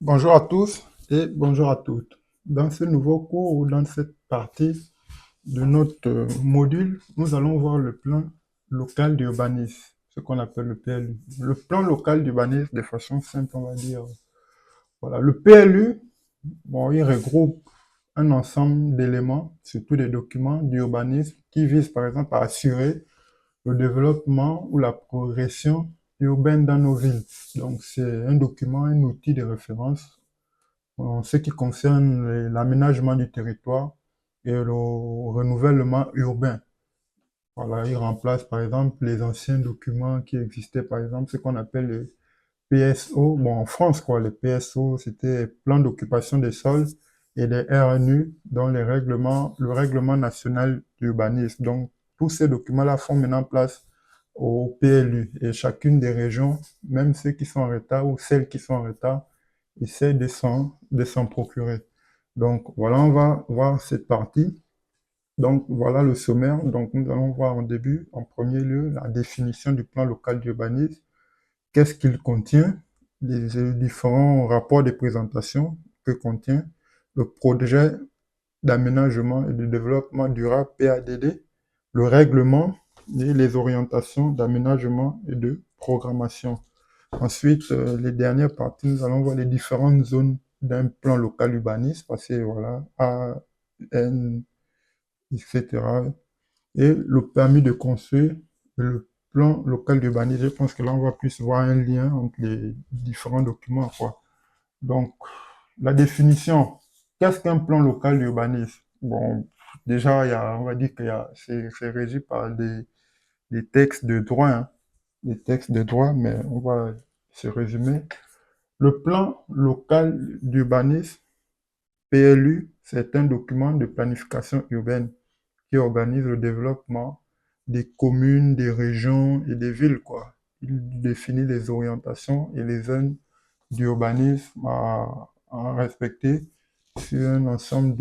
Bonjour à tous et bonjour à toutes. Dans ce nouveau cours ou dans cette partie de notre module, nous allons voir le plan local d'urbanisme, ce qu'on appelle le PLU. Le plan local d'urbanisme, de façon simple, on va dire. Voilà, le PLU, bon, il regroupe un ensemble d'éléments, surtout des documents d'urbanisme qui visent par exemple à assurer le développement ou la progression urbaine dans nos villes. Donc c'est un document, un outil de référence en ce qui concerne l'aménagement du territoire et le renouvellement urbain. Voilà, il remplace par exemple les anciens documents qui existaient, par exemple ce qu'on appelle le PSO. Bon, en France, quoi, les PSO, c'était plan d'occupation des sols et les RNU, dont le règlement national d'urbanisme. Donc, tous ces documents-là font maintenant place au PLU. Et chacune des régions, même ceux qui sont en retard ou celles qui sont en retard, essaie de s'en procurer. Donc voilà, on va voir cette partie. Donc voilà le sommaire. Donc nous allons voir en début, en premier lieu, la définition du plan local d'urbanisme. Qu'est-ce qu'il contient? Les différents rapports de présentation que contient le projet d'aménagement et de développement durable PADD, le règlement et les orientations d'aménagement et de programmation. Ensuite, les dernières parties, nous allons voir les différentes zones d'un plan local urbaniste, parce que voilà, A, N, etc. Et le permis de construire, et le plan local d'urbanisme. Je pense que là, on va plus voir un lien entre les différents documents, quoi. Donc, la définition. Qu'est-ce qu'un plan local d'urbanisme? Bon, déjà, on va dire que c'est régi par des textes de droit, hein, des textes de droit, mais on va se résumer. Le plan local d'urbanisme, PLU, c'est un document de planification urbaine qui organise le développement des communes, des régions et des villes, quoi. Il définit les orientations et les zones d'urbanisme à respecter sur l'ensemble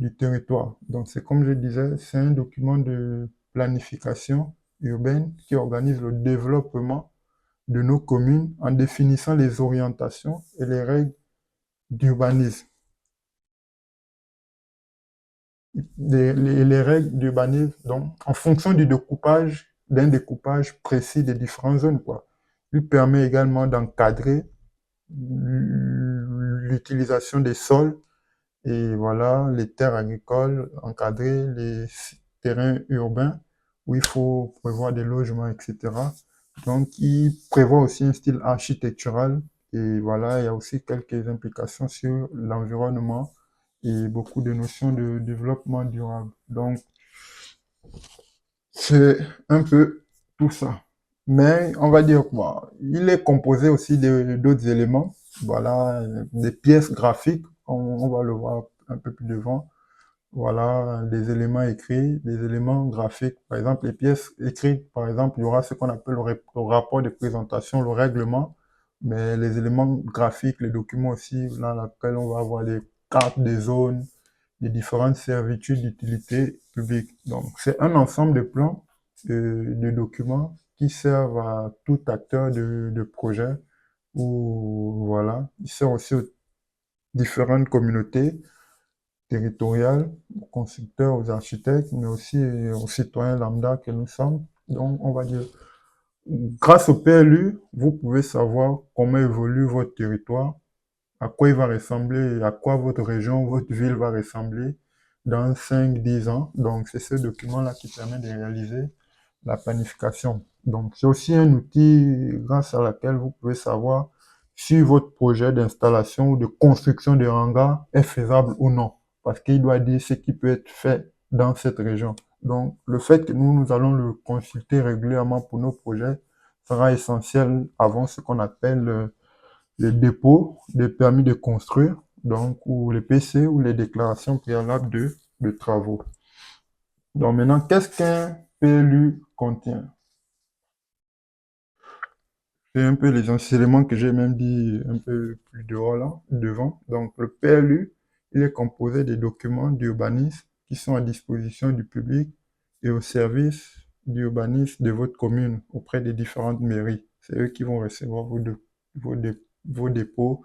du territoire. Donc, c'est comme je disais, c'est un document de planification urbaine qui organise le développement de nos communes en définissant les orientations et les règles d'urbanisme. Les règles d'urbanisme, donc, en fonction du découpage, d'un découpage précis des différentes zones, quoi. Il permet également d'encadrer l'utilisation des sols et voilà, les terres agricoles, encadrer les terrains urbains où il faut prévoir des logements, etc. Donc, il prévoit aussi un style architectural et voilà, il y a aussi quelques implications sur l'environnement et beaucoup de notions de développement durable. Donc, c'est un peu tout ça. Mais on va dire quoi, il est composé aussi d'autres éléments, voilà, des pièces graphiques, on va le voir un peu plus devant, voilà, des éléments écrits, des éléments graphiques. Par exemple, les pièces écrites, par exemple, il y aura ce qu'on appelle le rapport de présentation, le règlement, mais les éléments graphiques, les documents aussi, dans lesquels on va avoir les cartes des zones, les différentes servitudes d'utilité publique. Donc, c'est un ensemble de plans, de documents qui servent à tout acteur de projet ou voilà, il sert aussi aux différentes communautés territoriales, aux constructeurs, aux architectes, mais aussi aux citoyens lambda que nous sommes. Donc, on va dire, grâce au PLU, vous pouvez savoir comment évolue votre territoire, à quoi il va ressembler, à quoi votre région, votre ville va ressembler dans 5, 10 ans. Donc, c'est ce document-là qui permet de réaliser la planification. Donc, c'est aussi un outil grâce à laquelle vous pouvez savoir si votre projet d'installation ou de construction de hangar est faisable ou non. Parce qu'il doit dire ce qui peut être fait dans cette région. Donc, le fait que nous allons le consulter régulièrement pour nos projets sera essentiel avant ce qu'on appelle les dépôts des permis de construire, donc, ou les PC ou les déclarations préalables de travaux. Donc maintenant, qu'est-ce qu'un PLU contient? C'est un peu les éléments que j'ai même dit un peu plus dehors là, devant. Donc le PLU, il est composé des documents d'urbanisme qui sont à disposition du public et au service d'urbanisme de votre commune auprès des différentes mairies. C'est eux qui vont recevoir vos vos dépôts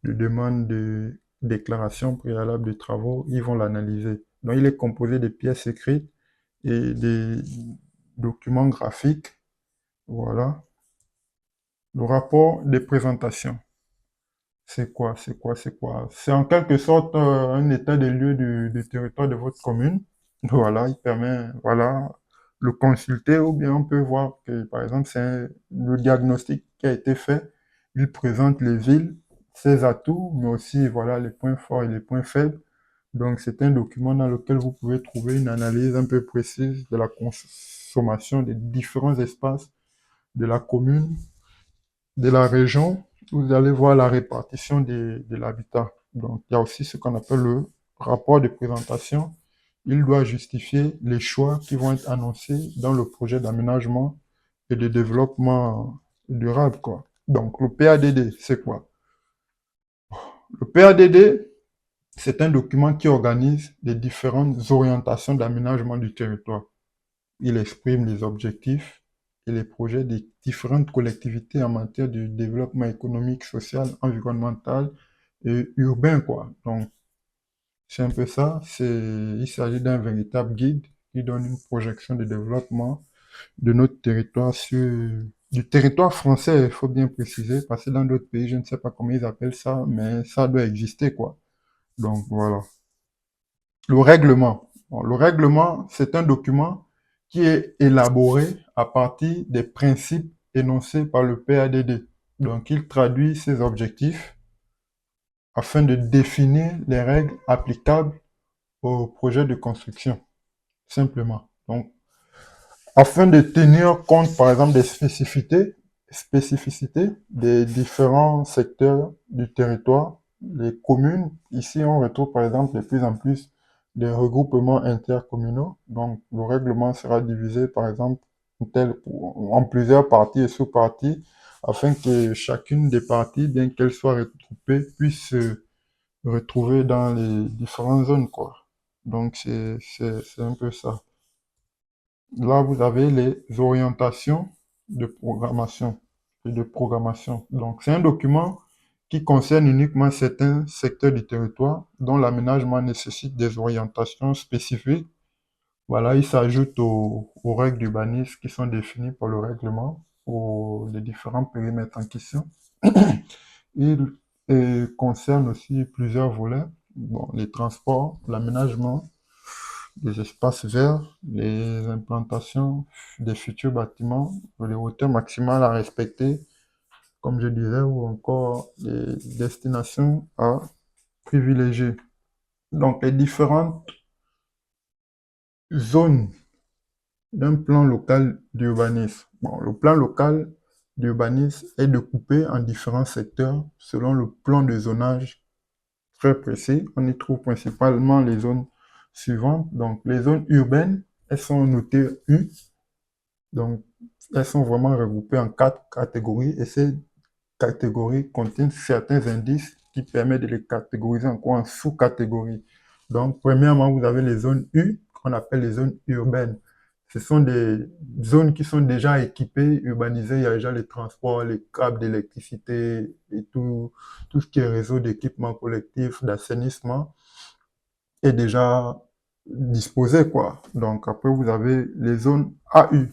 de demande de déclaration préalable de travaux, ils vont l'analyser. Donc, il est composé de pièces écrites et des documents graphiques. Voilà. Le rapport de présentation. C'est quoi? C'est quoi? C'est quoi? C'est en quelque sorte un état des lieux du territoire de votre commune. Voilà, il permet, voilà, le consulter ou bien on peut voir que, par exemple, le diagnostic qui a été fait. Il présente les villes, ses atouts, mais aussi, voilà, les points forts et les points faibles. Donc, c'est un document dans lequel vous pouvez trouver une analyse un peu précise de la consommation des différents espaces de la commune, de la région. Vous allez voir la répartition de l'habitat. Donc, il y a aussi ce qu'on appelle le rapport de présentation. Il doit justifier les choix qui vont être annoncés dans le projet d'aménagement et de développement durable, quoi. Donc, le PADD, c'est quoi? Le PADD, c'est un document qui organise les différentes orientations d'aménagement du territoire. Il exprime les objectifs et les projets des différentes collectivités en matière de développement économique, social, environnemental et urbain, quoi. Donc, c'est un peu ça. Il s'agit d'un véritable guide qui donne une projection de développement de notre territoire du territoire français, il faut bien préciser, parce que dans d'autres pays, je ne sais pas comment ils appellent ça, mais ça doit exister, quoi. Donc, voilà. Le règlement. Bon, le règlement, c'est un document qui est élaboré à partir des principes énoncés par le PADD. Donc, il traduit ses objectifs afin de définir les règles applicables au projet de construction, simplement. Donc, afin de tenir compte, par exemple, des spécificités des différents secteurs du territoire, les communes, ici on retrouve par exemple de plus en plus des regroupements intercommunaux. Donc le règlement sera divisé par exemple en plusieurs parties et sous-parties afin que chacune des parties, bien qu'elle soit regroupée, puisse se retrouver dans les différentes zones, quoi. Donc c'est un peu ça. Là, vous avez les orientations de programmation et de programmation. Donc, c'est un document qui concerne uniquement certains secteurs du territoire dont l'aménagement nécessite des orientations spécifiques. Voilà, il s'ajoute aux règles d'urbanisme qui sont définies par le règlement pour les différents périmètres en question. Il concerne aussi plusieurs volets, bon, les transports, l'aménagement, des espaces verts, les implantations des futurs bâtiments, les hauteurs maximales à respecter, comme je disais, ou encore les destinations à privilégier. Donc, les différentes zones d'un plan local d'urbanisme. Bon, le plan local d'urbanisme est découpé en différents secteurs selon le plan de zonage très précis. On y trouve principalement les zones suivantes. Donc, les zones urbaines, elles sont notées U. Donc, elles sont vraiment regroupées en 4 catégories et ces catégories contiennent certains indices qui permettent de les catégoriser encore en sous-catégories. Donc, premièrement, vous avez les zones U, qu'on appelle les zones urbaines. Ce sont des zones qui sont déjà équipées, urbanisées. Il y a déjà les transports, les câbles d'électricité et tout ce qui est réseau d'équipement collectif, d'assainissement est déjà disposé, quoi. Donc, après, vous avez les zones AU.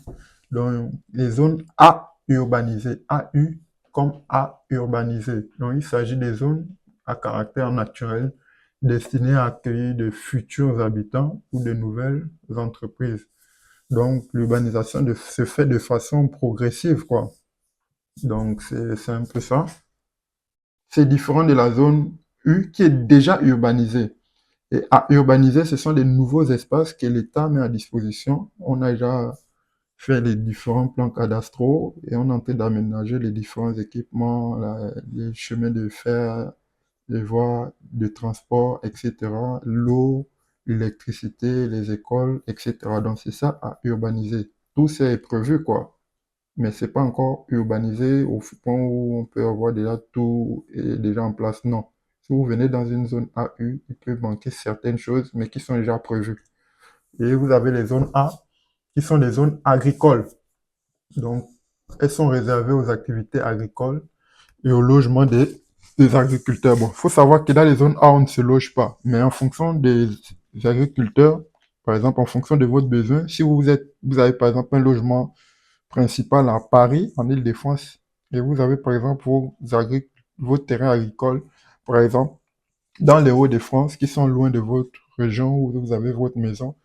Donc, les zones A urbanisées. AU comme A urbanisé. Donc, il s'agit des zones à caractère naturel destinées à accueillir de futurs habitants ou de nouvelles entreprises. Donc, l'urbanisation se fait de façon progressive, quoi. Donc, c'est un peu ça. C'est différent de la zone U qui est déjà urbanisée. Et à urbaniser, ce sont des nouveaux espaces que l'État met à disposition. On a déjà fait les différents plans cadastraux et on est en train d'aménager les différents équipements, les chemins de fer, les voies de transport, etc., l'eau, l'électricité, les écoles, etc. Donc c'est ça à urbaniser. Tout ça est prévu, quoi. Mais c'est pas encore urbanisé au point où on peut avoir déjà tout est déjà en place. Non. Si vous venez dans une zone AU, il peut manquer certaines choses, mais qui sont déjà prévues. Et vous avez les zones A, qui sont des zones agricoles. Donc, elles sont réservées aux activités agricoles et au logement des agriculteurs. Bon, il faut savoir que dans les zones A, on ne se loge pas, mais en fonction des agriculteurs, par exemple, en fonction de votre besoin, si vous avez par exemple un logement principal à Paris, en Île-de-France, et vous avez par exemple vos terrains agricoles, par exemple, dans les Hauts-de-France, qui sont loin de votre région où vous avez votre maison,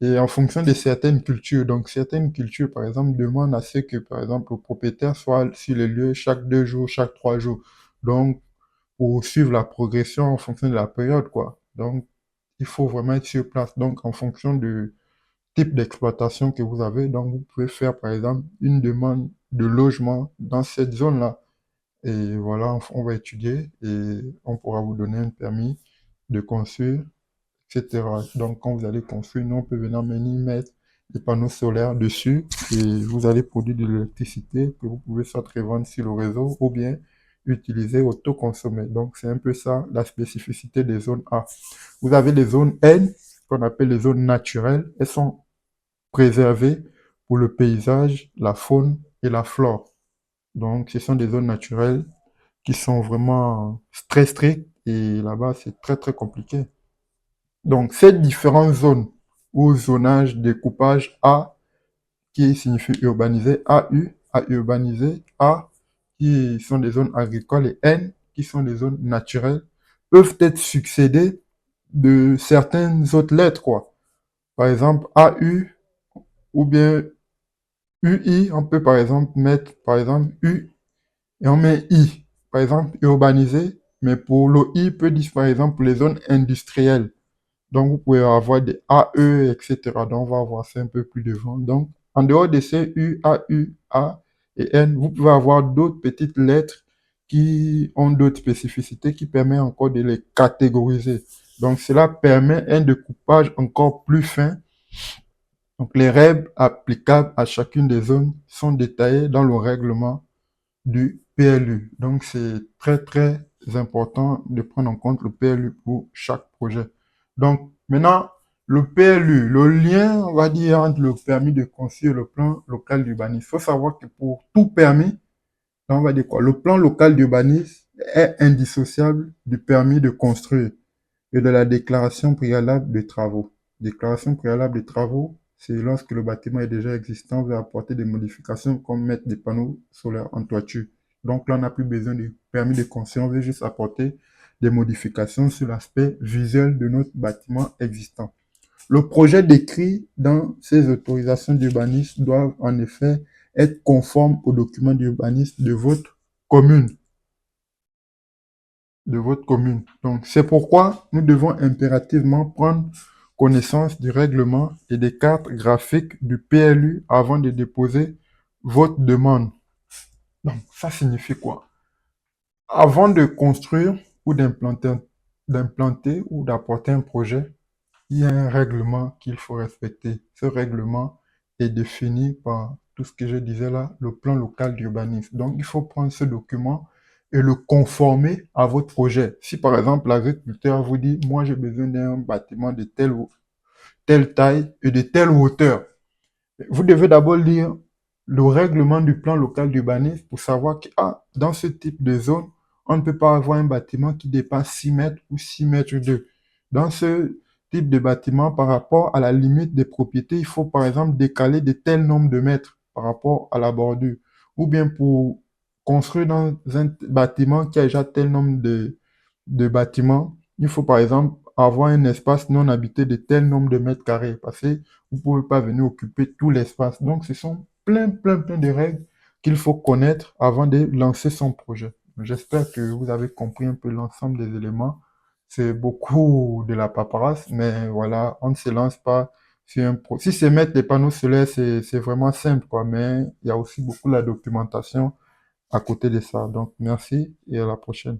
et en fonction de certaines cultures. Donc, certaines cultures, par exemple, demandent à ce que, par exemple, le propriétaire soit sur les lieux chaque 2 jours, chaque 3 jours. Donc, pour suivre la progression en fonction de la période, quoi. Donc, il faut vraiment être sur place. Donc, en fonction du type d'exploitation que vous avez, donc vous pouvez faire, par exemple, une demande de logement dans cette zone-là. Et voilà, on va étudier et on pourra vous donner un permis de construire, etc. Donc, quand vous allez construire, nous, on peut venir mettre des panneaux solaires dessus et vous allez produire de l'électricité que vous pouvez soit revendre sur le réseau ou bien utiliser autoconsommer. Donc, c'est un peu ça la spécificité des zones A. Vous avez les zones N, qu'on appelle les zones naturelles. Elles sont préservées pour le paysage, la faune et la flore. Donc, ce sont des zones naturelles qui sont vraiment très strictes et là-bas, c'est très, très compliqué. Donc, ces différentes zones ou zonage, découpage A, qui signifie urbanisé, AU, à urbaniser, A, qui sont des zones agricoles, et N, qui sont des zones naturelles, peuvent être succédées de certaines autres lettres, quoi. Par exemple, AU ou bien UI, on peut par exemple mettre, par exemple, U et on met I. Par exemple, urbanisé, mais pour le I peut dire, par exemple, les zones industrielles. Donc, vous pouvez avoir des AE, etc. Donc, on va avoir ça un peu plus devant. Donc, en dehors de ces U, A, U, A et N, vous pouvez avoir d'autres petites lettres qui ont d'autres spécificités qui permettent encore de les catégoriser. Donc, cela permet un découpage encore plus fin. Donc, les règles applicables à chacune des zones sont détaillées dans le règlement du PLU. Donc, c'est très, très important de prendre en compte le PLU pour chaque projet. Donc, maintenant, le PLU, le lien, on va dire, entre le permis de construire et le plan local d'urbanisme. Il faut savoir que pour tout permis, on va dire quoi? Le plan local d'urbanisme est indissociable du permis de construire et de la déclaration préalable de travaux. Déclaration préalable de travaux, c'est lorsque le bâtiment est déjà existant, on veut apporter des modifications comme mettre des panneaux solaires en toiture. Donc là, on n'a plus besoin de permis de construire, on veut juste apporter des modifications sur l'aspect visuel de notre bâtiment existant. Le projet décrit dans ces autorisations d'urbanisme doit en effet être conforme aux documents d'urbanisme commune de votre commune. Donc, c'est pourquoi nous devons impérativement prendre connaissance du règlement et des cartes graphiques du PLU avant de déposer votre demande. Donc, ça signifie quoi? Avant de construire ou d'implanter ou d'apporter un projet, il y a un règlement qu'il faut respecter. Ce règlement est défini par tout ce que je disais là, le plan local d'urbanisme. Donc, il faut prendre ce document et le conformer à votre projet. Si par exemple l'agriculteur vous dit, moi j'ai besoin d'un bâtiment de telle taille et de telle hauteur, vous devez d'abord lire le règlement du plan local d'urbanisme pour savoir que dans ce type de zone, on ne peut pas avoir un bâtiment qui dépasse 6 mètres ou 6 mètres 2. Dans ce type de bâtiment, par rapport à la limite des propriétés, il faut par exemple décaler de tel nombre de mètres par rapport à la bordure. Ou bien pour construire dans un bâtiment qui a déjà tel nombre de bâtiments, il faut par exemple avoir un espace non habité de tel nombre de mètres carrés. Parce que vous ne pouvez pas venir occuper tout l'espace. Donc, ce sont plein de règles qu'il faut connaître avant de lancer son projet. J'espère que vous avez compris un peu l'ensemble des éléments. C'est beaucoup de la paperasse, mais voilà, on ne se lance pas sur un projet. Si c'est mettre des panneaux solaires, c'est vraiment simple, quoi, mais il y a aussi beaucoup de la documentation à côté de ça. Donc, merci et à la prochaine.